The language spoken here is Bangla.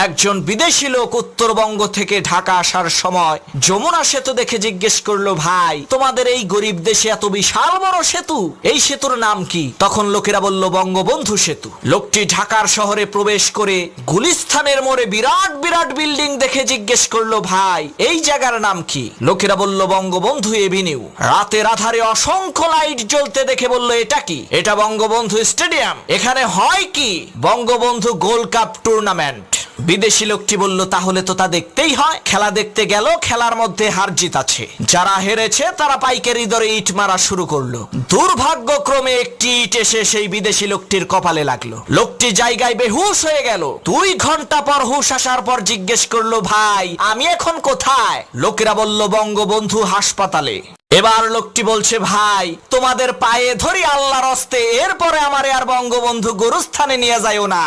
একজন বিদেশি লোক উত্তরবঙ্গ থেকে ঢাকা আসার সময় যমুনা সেতু দেখে জিজ্ঞেস করলো, ভাই তোমাদের এই গরিব দেশে এত বিশাল বড় সেতু, এই সেতুর নাম কি? তখন লোকেরা বলল, বঙ্গবন্ধু সেতু। লোকটি ঢাকার শহরে প্রবেশ করে গুলিস্তানের মোড়ে বিরাট বিরাট বিল্ডিং দেখে জিজ্ঞেস করলো, ভাই এই জায়গার নাম কি? লোকেরা বলল, বঙ্গবন্ধু এভিনিউ। রাতের আধারে অসংখ্য লাইট জ্বলতে দেখে বলল, এটা কি? এটা বঙ্গবন্ধু স্টেডিয়াম। এখানে হয় কি? Bangabandhu gold cup tournament. বিদেশি লোকটি বলল, তাহলে তো তা দেখতেই হয়। খেলা দেখতে গেল, খেলার মধ্যে হার জিত আছে। যারা হেরেছে তারা পাইকারি দরে ইট মারা শুরু করলো। দুর্ভাগ্যক্রমে একটি ইট এসে সেই বিদেশি লোকটির কপালে লাগলো। লোকটি জায়গায় বেহুশ হয়ে গেল। 2 ঘন্টা পর হুশ আসার পর জিজ্ঞেস করলো, ভাই আমি এখন কোথায়? লোকেরা বলল, বঙ্গবন্ধু হাসপাতালে। এবার লোকটি বলছে, ভাই তোমাদের পায়ে ধরি আল্লাহর হস্তে, এরপরে আমারে আর বঙ্গবন্ধু গোরস্থানে নিয়ে যায়ও না।